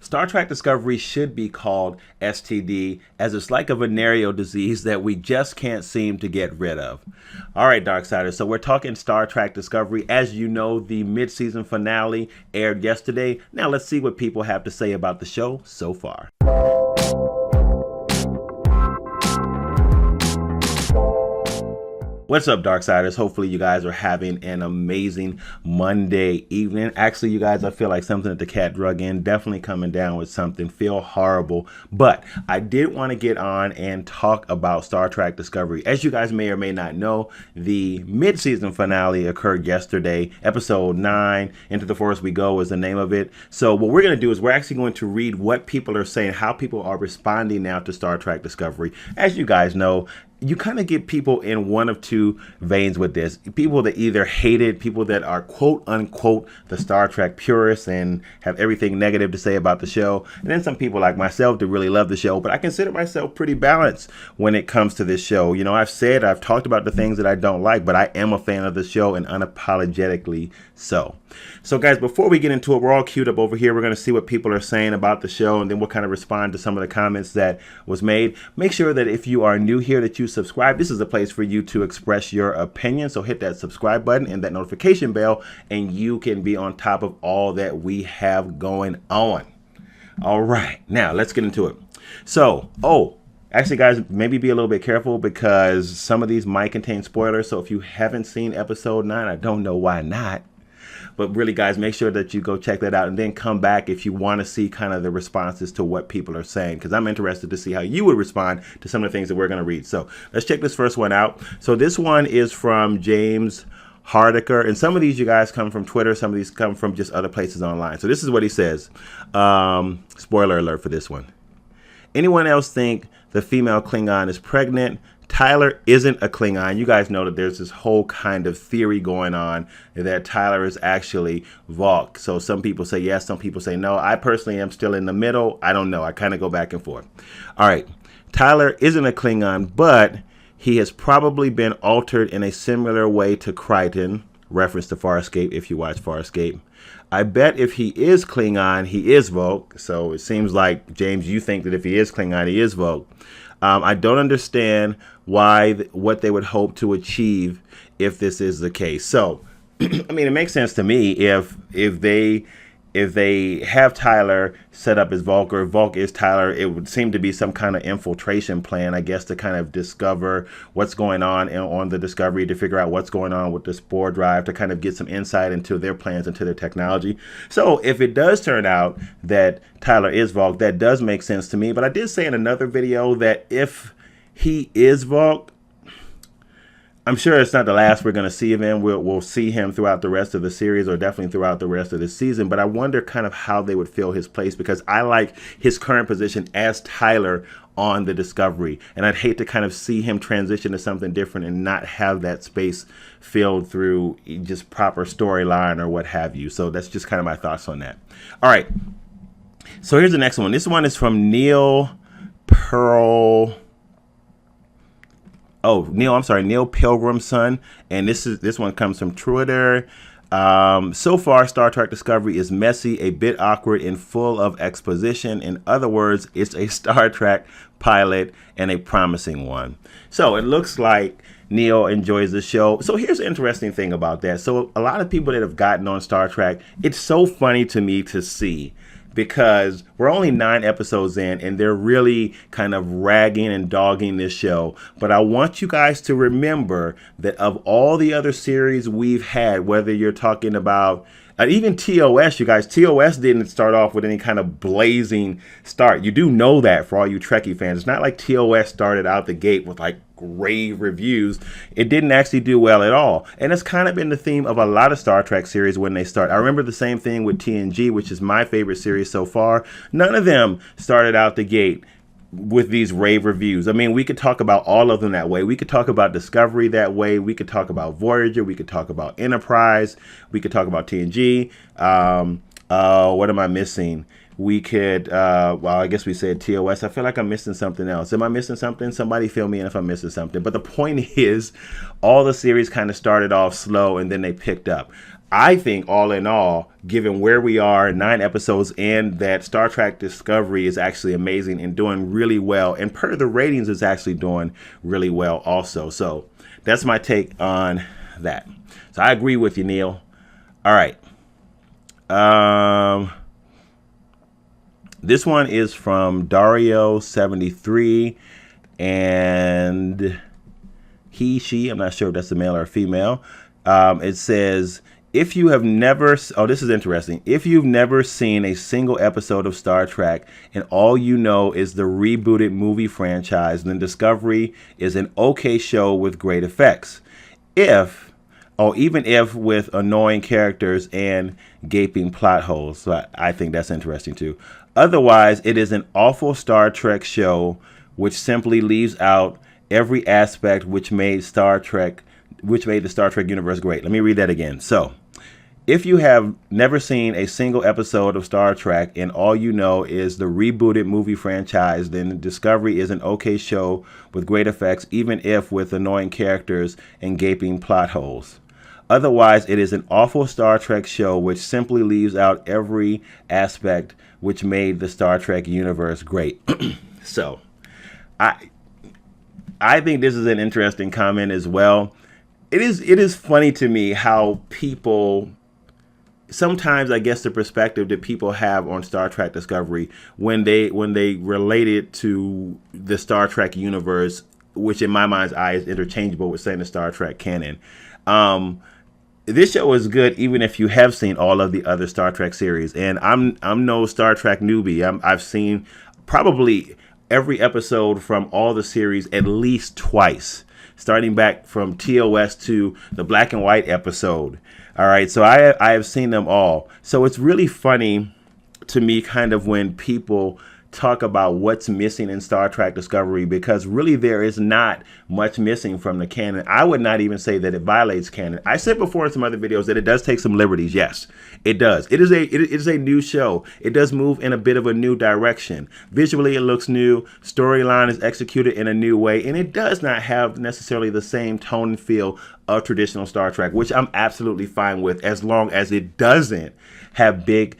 Star Trek Discovery should be called STD, as it's like a venereal disease that we just can't seem to get rid of. All right, Darksiders, so we're talking Star Trek Discovery. As you know, the mid-season finale aired yesterday. Now let's see what people have to say about the show so far. What's up, Darksiders? Hopefully you guys are having an amazing Monday evening. Actually, you guys, I feel like something that the cat drug in, definitely coming down with something, feel horrible. But I did want to get on and talk about Star Trek Discovery. As you guys may or may not know, the mid-season finale occurred yesterday. Episode 9, Into the Forest We Go is the name of it. So what we're going to do is we're actually going to read what people are saying, how people are responding now to Star Trek Discovery. As you guys know, you kind of get people in one of two veins with this. People that either hate it, people that are quote unquote the Star Trek purists and have everything negative to say about the show. And then some people like myself that really love the show, but I consider myself pretty balanced when it comes to this show. You know, I've talked about the things that I don't like, but I am a fan of the show and unapologetically so. So guys, before we get into it, we're all queued up over here. We're going to see what people are saying about the show, and then we'll kind of respond to some of the comments that was made. Make sure that if you are new here that you subscribe. This is a place for you to express your opinion. So hit that subscribe button and that notification bell, and you can be on top of all that we have going on. All right, now let's get into it. So, actually, guys, maybe be a little bit careful because some of these might contain spoilers. So if you haven't seen episode 9, I don't know why not. But really, guys, make sure that you go check that out and then come back if you want to see kind of the responses to what people are saying, because I'm interested to see how you would respond to some of the things that we're going to read. So let's check this first one out. So this one is from James Hardiker, and some of these you guys come from Twitter, some of these come from just other places online. So this is what he says. Spoiler alert for this one. Anyone else think the female Klingon is pregnant? Tyler isn't a Klingon. You guys know that there's this whole kind of theory going on that Tyler is actually Vulk. So some people say yes, some people say no. I personally am still in the middle. I don't know. I kind of go back and forth. All right. Tyler isn't a Klingon, but he has probably been altered in a similar way to Crichton, reference to Farscape if you watch Farscape. I bet if he is Klingon, he is Vulk. So it seems like, James, you think that if he is Klingon, he is Vulk. I don't understand what they would hope to achieve if this is the case. So, I mean, it makes sense to me if they have Tyler set up as Vulk, or Vulk is Tyler, it would seem to be some kind of infiltration plan, I guess, to kind of discover what's going on the Discovery, to figure out what's going on with the spore drive, to kind of get some insight into their plans, into their technology. So if it does turn out that Tyler is Vulk, that does make sense to me. But I did say in another video that if he is Vulk, I'm sure it's not the last we're going to see of him. We'll see him throughout the rest of the series, or definitely throughout the rest of the season. But I wonder kind of how they would fill his place, because I like his current position as Tyler on the Discovery. And I'd hate to kind of see him transition to something different and not have that space filled through just proper storyline or what have you. So that's just kind of my thoughts on that. All right. So here's the next one. This one is from Neil Pilgrim's Son, and this one comes from Twitter. So far, Star Trek Discovery is messy, a bit awkward, and full of exposition. In other words, it's a Star Trek pilot and a promising one. So it looks like Neil enjoys the show. So here's the interesting thing about that. So a lot of people that have gotten on Star Trek, it's so funny to me to see, because we're only 9 episodes in and they're really kind of ragging and dogging this show. But I want you guys to remember that of all the other series we've had, whether you're talking about even TOS, you guys, TOS didn't start off with any kind of blazing start. You do know that, for all you Trekkie fans. It's not like TOS started out the gate with like rave reviews. It didn't actually do well at all. And it's kind of been the theme of a lot of Star Trek series when they start. I remember the same thing with TNG, which is my favorite series so far. None of them started out the gate with these rave reviews. I mean, we could talk about all of them that way. We could talk about Discovery that way. We could talk about Voyager. We could talk about Enterprise. We could talk about TNG. What am I missing? We could, well, I guess we said TOS. I feel like I'm missing something else. Am I missing something? Somebody fill me in if I'm missing something. But the point is, all the series kind of started off slow and then they picked up. I think all in all, given where we are, 9 episodes in, that Star Trek Discovery is actually amazing and doing really well. And per the ratings, it's actually doing really well also. So that's my take on that. So I agree with you, Neil. All right. This one is from Dario73, and she, I'm not sure if that's a male or a female. It says, if you have never, oh, this is interesting. If you've never seen a single episode of Star Trek and all you know is the rebooted movie franchise, then Discovery is an okay show with great effects. Even if with annoying characters and gaping plot holes. So I think that's interesting too. Otherwise, it is an awful Star Trek show which simply leaves out every aspect which made the Star Trek universe great. Let me read that again. So, if you have never seen a single episode of Star Trek and all you know is the rebooted movie franchise, then Discovery is an okay show with great effects, even if with annoying characters and gaping plot holes. Otherwise, it is an awful Star Trek show which simply leaves out every aspect which made the Star Trek universe great. So, I think this is an interesting comment as well. It is funny to me how people, sometimes I guess the perspective that people have on Star Trek Discovery when they relate it to the Star Trek universe, which in my mind's eye is interchangeable with saying the Star Trek canon. This show is good even if you have seen all of the other Star Trek series, and I'm no Star Trek newbie. I've seen probably every episode from all the series at least twice, starting back from TOS to the black and white episode. All right, so I have seen them all. So it's really funny to me kind of when people talk about what's missing in Star Trek Discovery, because really there is not much missing from the canon. I would not even say that it violates canon. I said before in some other videos that it does take some liberties. Yes, it does. It is a new show. It does move in a bit of a new direction. Visually, it looks new. Storyline is executed in a new way, and it does not have necessarily the same tone and feel of traditional Star Trek, which I'm absolutely fine with, as long as it doesn't have big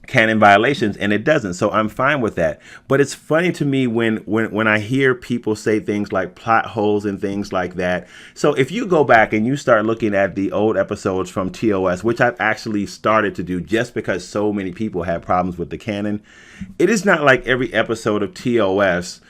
canon violations, and it doesn't. So I'm fine with that. But it's funny to me when I hear people say things like plot holes and things like that. So if you go back and you start looking at the old episodes from TOS, which I've actually started to do just because so many people have problems with the canon, it is not like every episode of TOS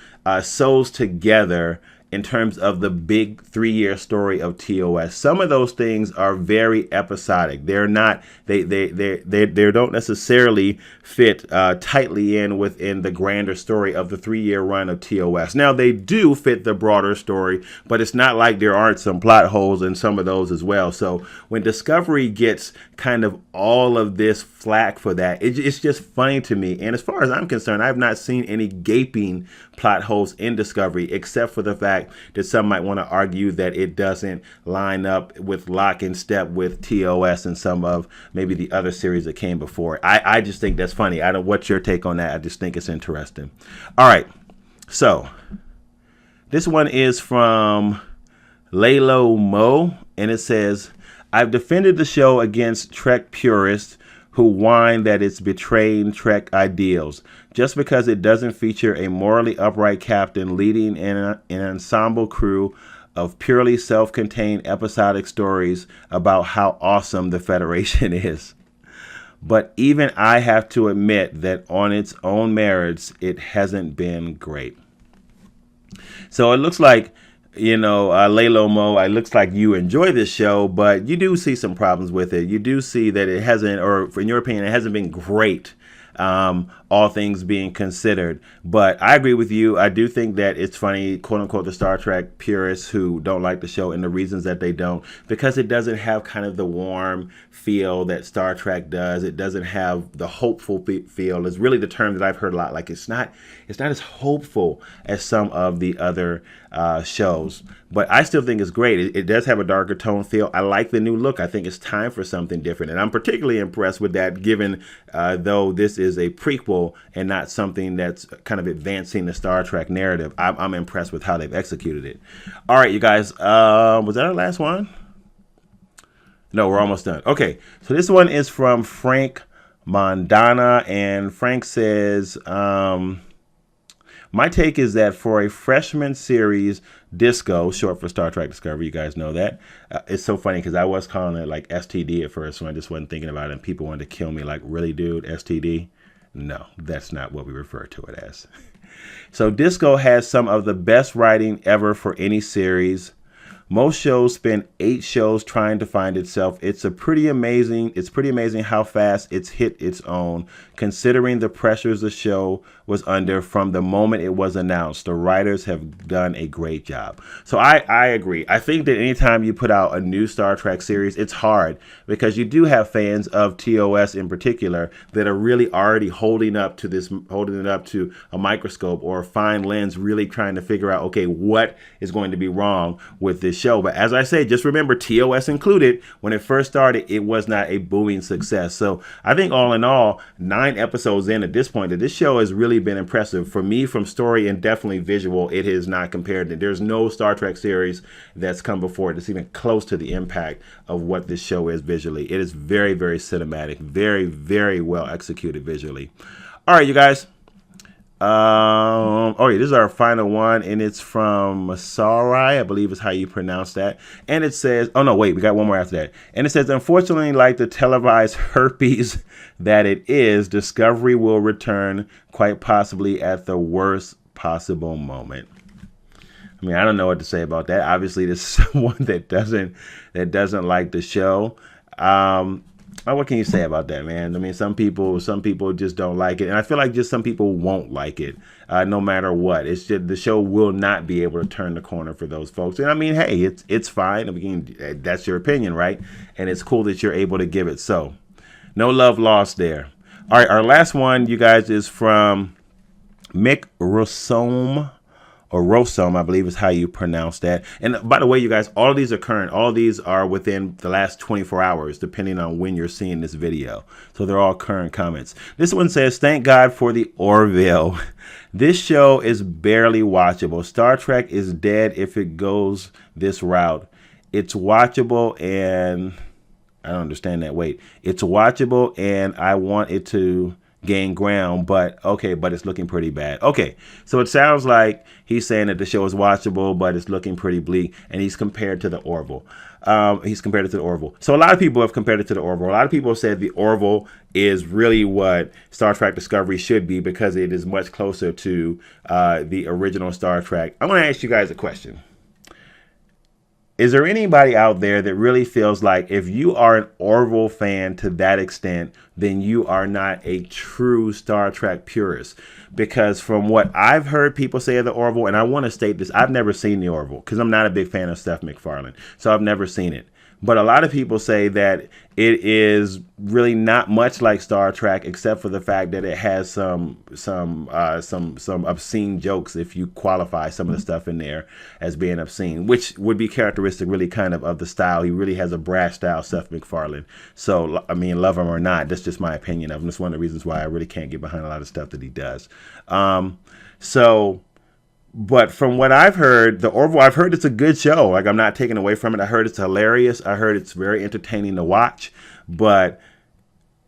sews together in terms of the big 3-year story of TOS. Some of those things are very episodic. They're not, they don't necessarily fit tightly within the grander story of the 3-year run of TOS. Now, they do fit the broader story, but it's not like there aren't some plot holes in some of those as well. So when Discovery gets kind of all of this flack for that, it's just funny to me. And as far as I'm concerned, I've not seen any gaping plot holes in Discovery, except for the fact that some might want to argue that it doesn't line up with lock and step with TOS and some of maybe the other series that came before. I just think that's funny. I don't. What's your take on that? I just think it's interesting. All right, so this one is from Lalo Mo, and it says, I've defended the show against Trek purists who whine that it's betraying Trek ideals just because it doesn't feature a morally upright captain leading an ensemble crew of purely self-contained episodic stories about how awesome the Federation is. But even I have to admit that on its own merits, it hasn't been great. So it looks like, Lalo Mo, it looks like you enjoy this show, but you do see some problems with it. You do see that it hasn't, or in your opinion, it hasn't been great, all things being considered. But I agree with you. I do think that it's funny, quote unquote, the Star Trek purists who don't like the show and the reasons that they don't, because it doesn't have kind of the warm feel that Star Trek does. It doesn't have the hopeful feel. It's really the term that I've heard a lot. Like it's not as hopeful as some of the other shows. But I still think it's great. It does have a darker tone feel. I like the new look. I think it's time for something different. And I'm particularly impressed with that, given though this is a prequel and not something that's kind of advancing the Star Trek narrative. I'm impressed with how they've executed it. All right, you guys. Was that our last one? No, we're almost done. Okay, so this one is from Frank Mondana, and Frank says, my take is that for a freshman series, Disco, short for Star Trek Discovery, you guys know that. It's so funny because I was calling it like STD at first when I just wasn't thinking about it, and people wanted to kill me like, really, dude, STD? No, that's not what we refer to it as. So Disco has some of the best writing ever for any series. Most shows spend 8 shows trying to find itself. It's pretty amazing how fast it's hit its own, considering the pressures the show was under from the moment it was announced. The writers have done a great job. So I agree. I think that anytime you put out a new Star Trek series, it's hard because you do have fans of TOS in particular that are really already holding it up to a microscope or a fine lens, really trying to figure out, okay, what is going to be wrong with this show. But as I say, just remember, TOS included, when it first started, it was not a booming success. So I think all in all, 9 episodes in at this point, that this show has really been impressive for me from story and definitely visual. It is not compared to, there's no Star Trek series that's come before it that's even close to the impact of what this show is visually. It is very, very cinematic, very, very well executed visually. All right, you guys. Oh yeah, this is our final one, and it's from Masarai, I believe is how you pronounce that. And it says, oh no, wait, we got one more after that. And it says, unfortunately, like the televised herpes that it is, Discovery will return quite possibly at the worst possible moment. I mean, I don't know what to say about that. Obviously, there's someone that doesn't like the show. What can you say about that, man? I mean, some people just don't like it, and I feel like just some people won't like it, no matter what. It's just the show will not be able to turn the corner for those folks. And I mean, hey, it's fine. I mean, that's your opinion, right? And it's cool that you're able to give it. So, no love lost there. All right, our last one, you guys, is from Mick Rossome. Or Rossum, I believe is how you pronounce that. And by the way, you guys, all of these are current. All of these are within the last 24 hours, depending on when you're seeing this video. So they're all current comments. This one says, thank God for the Orville. This show is barely watchable. Star Trek is dead if it goes this route. It's watchable and... I don't understand that. Wait. It's watchable and I want it to gain ground, but it's looking pretty bad. Okay, so it sounds like he's saying that the show is watchable, but it's looking pretty bleak, and he's compared to the Orville. So a lot of people have compared it to the Orville. A lot of people have said the Orville is really what Star Trek Discovery should be because it is much closer to the original Star Trek. I'm going to ask you guys a question. Is there anybody out there that really feels like if you are an Orville fan to that extent, then you are not a true Star Trek purist? Because from what I've heard people say of the Orville, and I want to state this, I've never seen the Orville because I'm not a big fan of Seth MacFarlane, so I've never seen it. But a lot of people say that it is really not much like Star Trek, except for the fact that it has some obscene jokes, if you qualify some of the stuff in there as being obscene, which would be characteristic really kind of the style. He really has a brash style, Seth MacFarlane. So, I mean, love him or not, that's just my opinion of him. That's one of the reasons why I really can't get behind a lot of stuff that he does. But from what I've heard, the Orville, I've heard it's a good show. Like, I'm not taking away from it. I heard it's hilarious. I heard it's very entertaining to watch. But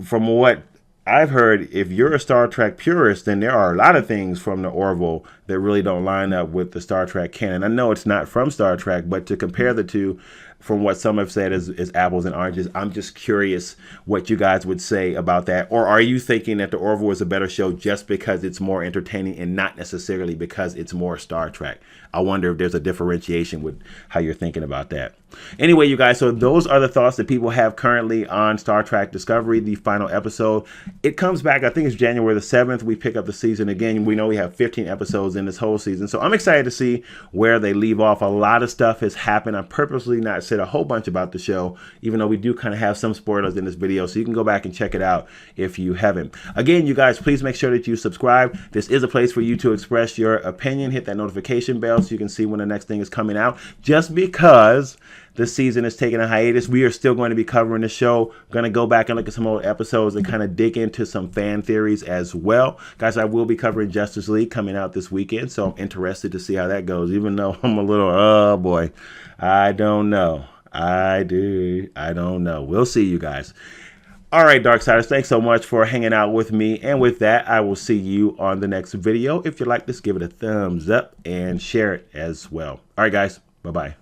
from what I've heard, if you're a Star Trek purist, then there are a lot of things from the Orville that really don't line up with the Star Trek canon. I know it's not from Star Trek, but to compare the two, from what some have said is apples and oranges, I'm just curious what you guys would say about that. Or are you thinking that the Orville is a better show just because it's more entertaining and not necessarily because it's more Star Trek? I wonder if there's a differentiation with how you're thinking about that. Anyway, you guys, so those are the thoughts that people have currently on Star Trek Discovery, the final episode. It comes back, I think it's January the 7th. We pick up the season again. We know we have 15 episodes in this whole season. So I'm excited to see where they leave off. A lot of stuff has happened. I purposely not said a whole bunch about the show, even though we do kind of have some spoilers in this video. So you can go back and check it out if you haven't. Again, you guys, please make sure that you subscribe. This is a place for you to express your opinion. Hit that notification bell so you can see when the next thing is coming out. Just because this season is taking a hiatus, we are still going to be covering the show. Going to go back and look at some old episodes and kind of dig into some fan theories as well. Guys, I will be covering Justice League coming out this weekend, so I'm interested to see how that goes, even though I'm a little, oh boy, I don't know. I do. I don't know. We'll see, you guys. All right, Darksiders, thanks so much for hanging out with me. And with that, I will see you on the next video. If you like this, give it a thumbs up and share it as well. All right, guys. Bye-bye.